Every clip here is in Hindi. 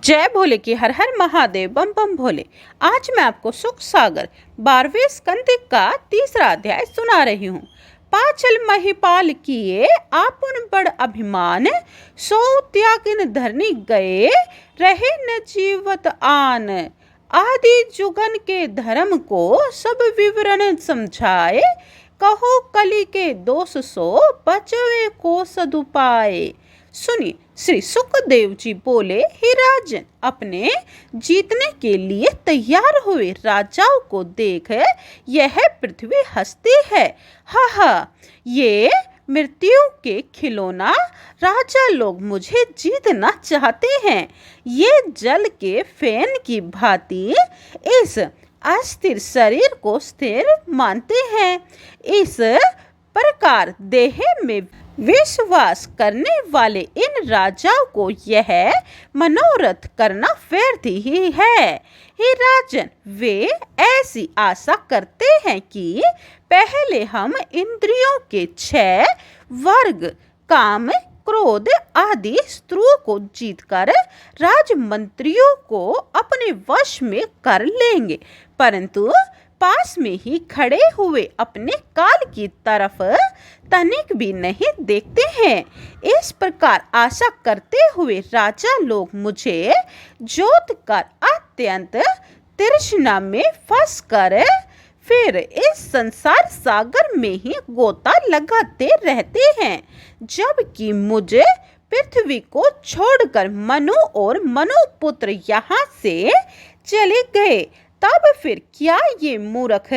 जय भोले की हर हर महादेव बम बम भोले। आज मैं आपको सुख सागर 12वें स्कंद का तीसरा अध्याय सुना रही हूँ। पाचल महिपाल किए आपुन बड़ अभिमान, सो त्यागिन धरनी गए रहे न जीवत आन। आदि जुगन के धर्म को सब विवरण समझाए, कहो कली के दोष सो बचवे को सदुपाय। सुनिए, श्री सुखदेव जी बोले, हे राजन, अपने जीतने के लिए तैयार हुए राजाओं को देख यह पृथ्वी हंसती है। हा हा, ये मृत्यु के खिलौना राजा लोग मुझे जीतना चाहते हैं। ये जल के फैन की भांति इस अस्थिर शरीर को स्थिर मानते हैं। इस प्रकार देह में विश्वास करने वाले इन राजाओं को यह मनोरथ करना व्यर्थ ही है। हे राजन, वे ऐसी आशा करते हैं कि पहले हम इंद्रियों के 6 वर्ग काम, क्रोध आदि शत्रुओं को जीतकर राजमंत्रियों को अपने वश में कर लेंगे, परंतु पास में ही खड़े हुए अपने काल की तरफ तनिक भी नहीं देखते हैं। इस प्रकार आशा करते हुए राजा लोग मुझे जोत कर अत्यंत तृष्णा में फंस कर फिर इस संसार सागर में ही गोता लगाते रहते हैं, जबकि मुझे पृथ्वी को छोड़कर मनु और मनुपुत्र यहाँ से चले गए। तब फिर क्या ये मूर्ख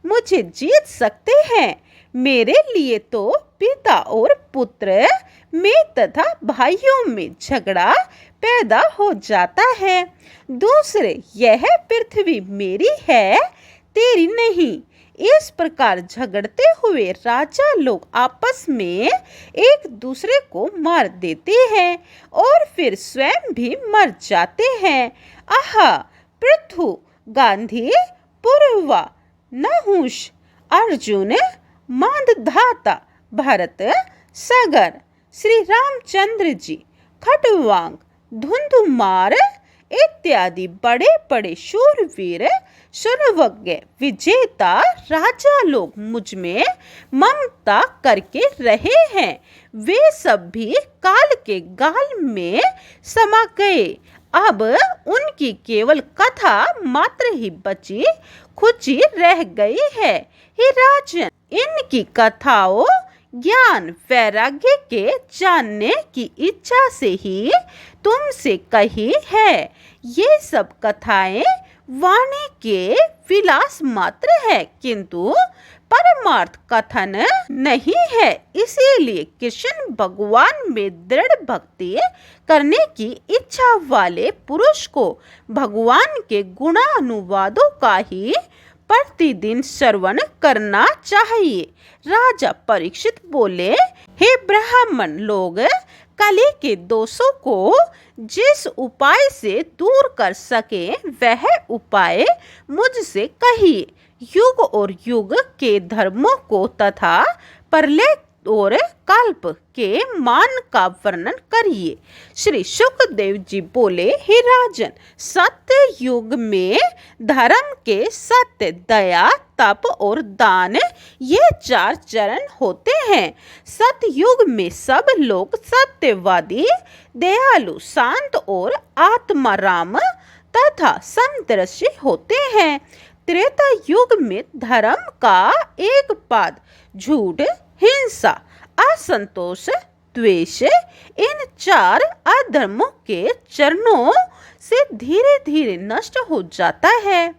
मुझे जीत सकते हैं? मेरे लिए तो पिता और पुत्र में तथा भाइयों में झगड़ा पैदा हो जाता है। दूसरे, यह पृथ्वी मेरी है, तेरी नहीं। इस प्रकार झगड़ते हुए राजा लोग आपस में एक दूसरे को मार देते हैं और फिर स्वयं भी मर जाते हैं। आहा, पृथु, गांधी, पूर्वा, नहुष, अर्जुन, मांधाता, भरत, सागर, श्री रामचंद्र जी, खटवांग, धुंधुमार इत्यादि बड़े बड़े शूरवीर, सर्वज्ञ, विजेता राजा लोग मुझ में ममता करके रहे हैं। वे सब भी काल के गाल में समा गए। अब उनकी केवल कथा मात्र ही बची खुची रह गई है। हे राजन, इनकी कथाओं ज्ञान वैराग्य के जानने की इच्छा से ही तुमसे कही है। ये सब कथाएं वाणी के विलास मात्र है, किंतु परमार्थ कथन नहीं है। इसीलिए कृष्ण भगवान में दृढ़ भक्ति करने की इच्छा वाले पुरुष को भगवान के गुणानुवादों का ही प्रतिदिन श्रवण करना चाहिए। राजा परीक्षित बोले, हे ब्राह्मण लोग, कली के दोषों को जिस उपाय से दूर कर सके वह उपाय मुझसे कहिए। युग और युग के धर्मों को तथा प्रलय और कल्प के मान का वर्णन करिए। श्री सुखदेव जी बोले, हे राजन, सत्य युग में धर्म के सत्य, दया, तप और दान, ये 4 चरण होते हैं। सत्य युग में सब लोग सत्यवादी, दयालु, शांत और आत्माराम तथा समदर्शी होते हैं। त्रेता युग में धर्म का एक पाद झूठ, हिंसा, असंतोष, द्वेष, इन 4 अधर्मों के चरणों से धीरे धीरे नष्ट हो जाता है।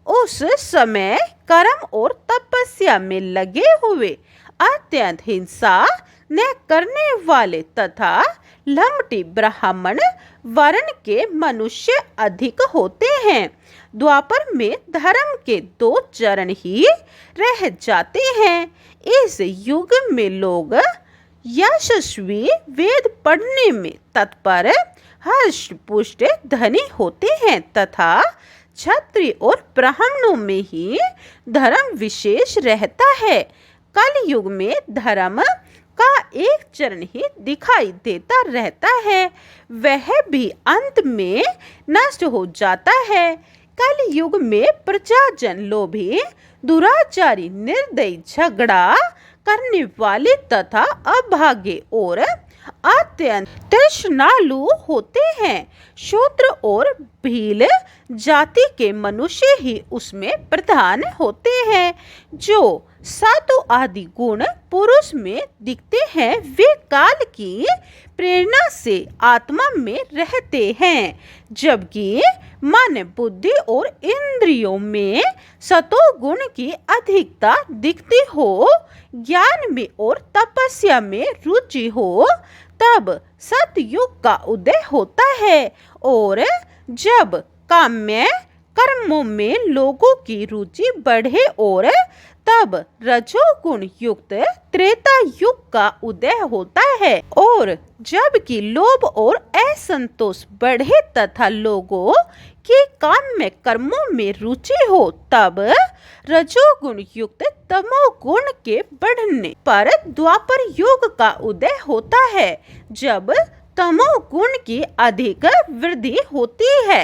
उस समय कर्म और तपस्या में लगे हुए अत्यंत हिंसा न करने वाले तथा लंबटी ब्राह्मण वर्ण के मनुष्य अधिक होते हैं। द्वापर में धर्म के 2 चरण ही रह जाते हैं। इस युग में लोग यशस्वी, वेद पढ़ने में तत्पर, हर्ष पुष्ट, धनी होते हैं तथा क्षत्रिय और ब्राह्मणों में ही धर्म विशेष रहता है। कल युग में धर्म का एक चरण ही दिखाई देता रहता है, वह भी अंत में नष्ट हो जाता है। कल युग में प्रजाजन लोभी, दुराचारी, निर्दयी, झगड़ा करने वाले तथा अभागे और अत्यंत तृष्णालु होते हैं। शूद्र और भील जाति के मनुष्य ही उसमें प्रधान होते हैं। जो सातों आदि गुण पुरुष में दिखते हैं, वे काल की प्रेरणा से आत्मा में रहते हैं, जबकि मन, बुद्धि और इंद्रियों में सतो गुण की अधिकता दिखती हो, ज्ञान में और तपस्या में रुचि हो, तब सतयुग का उदय होता है। और जब काम्य कर्मों में लोगों की रुचि बढ़े और तब रजोगुण युक्त त्रेता युग का उदय होता है। और जबकि लोभ और असंतोष बढ़े तथा लोगों के काम्य कर्मों में रुचि हो, तब रजोगुण युक्त तमोगुण के बढ़ने पर द्वापर युग का उदय होता है। जब तमोगुण की अधिक वृद्धि होती है,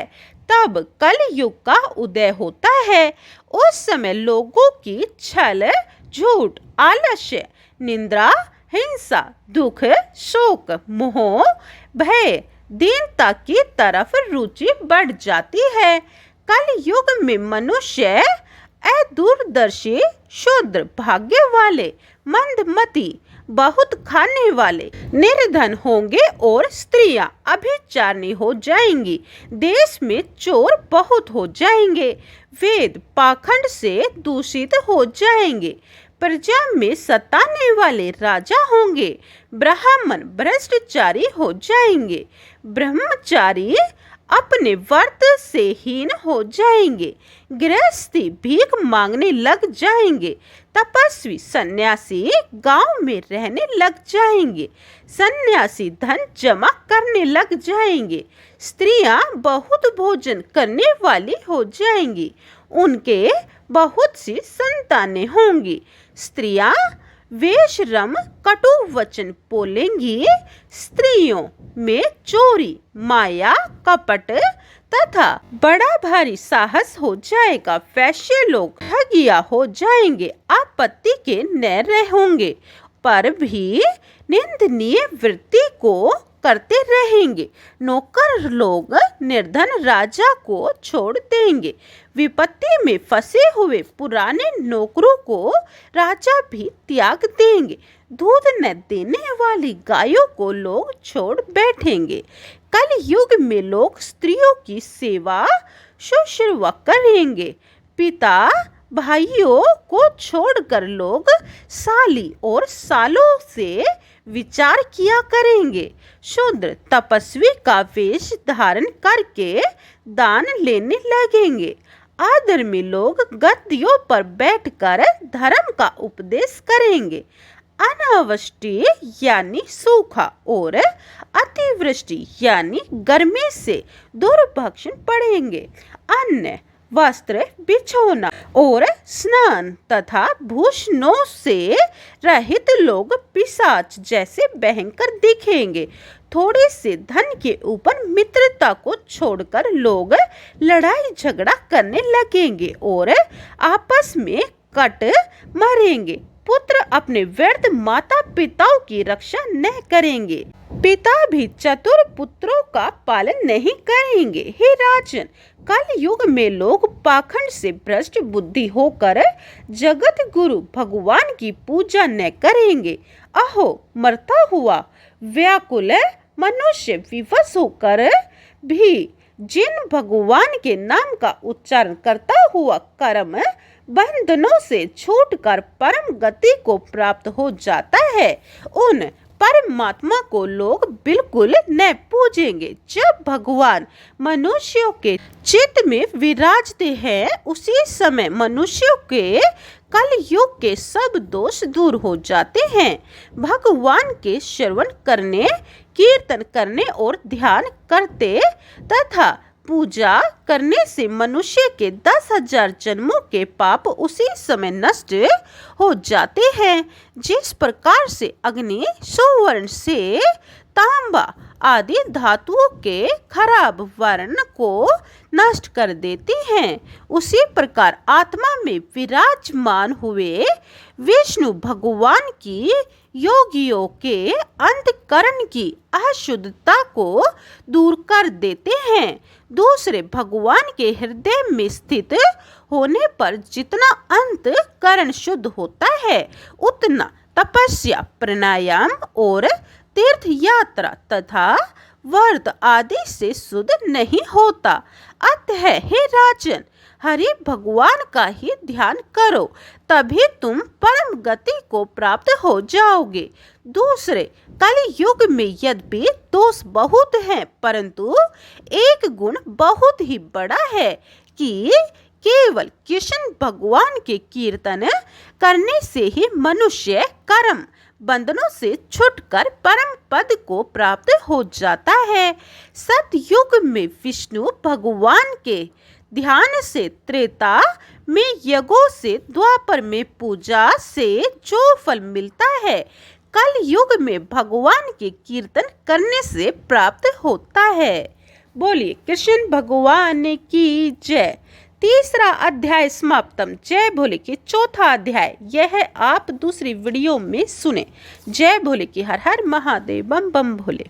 तब कल युग का उदय होता है। उस समय लोगों की छल, झूठ, आलस्य, निंदा, हिंसा, दुख, शोक, मोह, भय, दीनता की तरफ रुचि बढ़ जाती है। कल युग में मनुष्य अदूरदर्शी, शूद्र, भाग्य वाले, मंदमती, बहुत खाने वाले, निर्धन होंगे और स्त्रियां अभिचारिणी हो जाएंगी। देश में चोर बहुत हो जाएंगे, वेद पाखंड से दूषित हो जाएंगे, प्रजा में सताने वाले राजा होंगे, ब्राह्मण भ्रष्टाचारी हो जाएंगे, ब्रह्मचारी अपने व्रत से हीन हो जाएंगे, गृहस्थी भीख मांगने लग जाएंगे, तपस्वी सन्यासी गांव में रहने लग जाएंगे, सन्यासी धन जमा करने लग जाएंगे, स्त्रियां बहुत भोजन करने वाली हो जाएंगी, उनके बहुत सी संतानें होंगी, स्त्रियां वेश्रम कटु वचन बोलेंगी, स्त्रियों में चोरी, माया, कपट तथा बड़ा भारी साहस हो जाएगा, वैश्य लोग ठगिया हो जाएंगे, आपत्ति के न होंगे, पर भी निंदनीय वृत्ति को करते रहेंगे, नौकर लोग निर्धन राजा को छोड़ देंगे, विपत्ति में फंसे हुए पुराने नौकरों को राजा भी त्याग देंगे, दूध न देने वाली गायों को लोग छोड़ बैठेंगे। कल युग में लोग स्त्रियों की सेवा शुश्रूषा करेंगे, पिता भाइयों को छोड़कर लोग साली और सालों से विचार किया करेंगे, शूद्र तपस्वी का वेश धारण करके दान लेने लगेंगे, आदर में लोग गद्दियों पर बैठकर धर्म का उपदेश करेंगे, अनावृष्टि यानी सूखा और अतिवृष्टि यानी गर्मी से दुर्भिक्ष पड़ेंगे, अन्न, वस्त्र, बिछौना और स्नान तथा भूषणों से रहित लोग पिशाच जैसे भयंकर दिखेंगे, थोड़े से धन के ऊपर मित्रता को छोड़कर लोग लड़ाई झगड़ा करने लगेंगे और आपस में कट मरेंगे, पुत्र अपने व्यर्थ माता पिताओं की रक्षा न करेंगे, पिता भी चतुर पुत्रों का पालन नहीं करेंगे। हे राजन, कल युग में लोग पाखंड से भ्रष्ट बुद्धि होकर जगत गुरु भगवान की पूजा न करेंगे। अहो, मरता हुआ व्याकुल मनुष्य विवश होकर भी जिन भगवान के नाम का उच्चारण करता हुआ कर्म बंधनों से छूटकर परम गति को प्राप्त हो जाता है, उन परमात्मा को लोग बिल्कुल न पूजेंगे। जब भगवान मनुष्यों के चित्त में विराजते हैं, उसी समय मनुष्यों के कल युग के सब दोष दूर हो जाते हैं। भगवान के श्रवण करने, कीर्तन करने और ध्यान करते तथा पूजा करने से मनुष्य के 10,000 जन्मों के पाप उसी समय नष्ट हो जाते हैं। जिस प्रकार से अग्नि सुवर्ण से तांबा आदि धातुओं के खराब वर्ण को नष्ट कर देती हैं, उसी प्रकार आत्मा में विराजमान हुए विष्णु भगवान की योगियों के अंतःकरण की अशुद्धता को दूर कर देते हैं। दूसरे भगवान के हृदय में स्थित होने पर जितना अंतःकरण शुद्ध होता है, उतना तपस्या, प्राणायाम और तीर्थ यात्रा तथा व्रत आदि से शुद्ध नहीं होता। अतः हे राजन, हरि भगवान का ही ध्यान करो, तभी तुम परम गति को प्राप्त हो जाओगे। दूसरे, कलि युग में यद्यपि दोष बहुत हैं, परंतु एक गुण बहुत ही बड़ा है कि केवल कृष्ण भगवान के कीर्तन करने से ही मनुष्य कर्म बंधनों से छूटकर परम पद को प्राप्त हो जाता है। सतयुग में विष्णु भगवान के ध्यान से, त्रेता में यज्ञों से, द्वापर में पूजा से जो फल मिलता है, कल युग में भगवान के कीर्तन करने से प्राप्त होता है। बोलिए कृष्ण भगवान की जय। तीसरा अध्याय समाप्तम। जय भोले की चौथा अध्याय यह आप दूसरी वीडियो में सुने। जय भोले की हर हर महादेव बम बम भोले।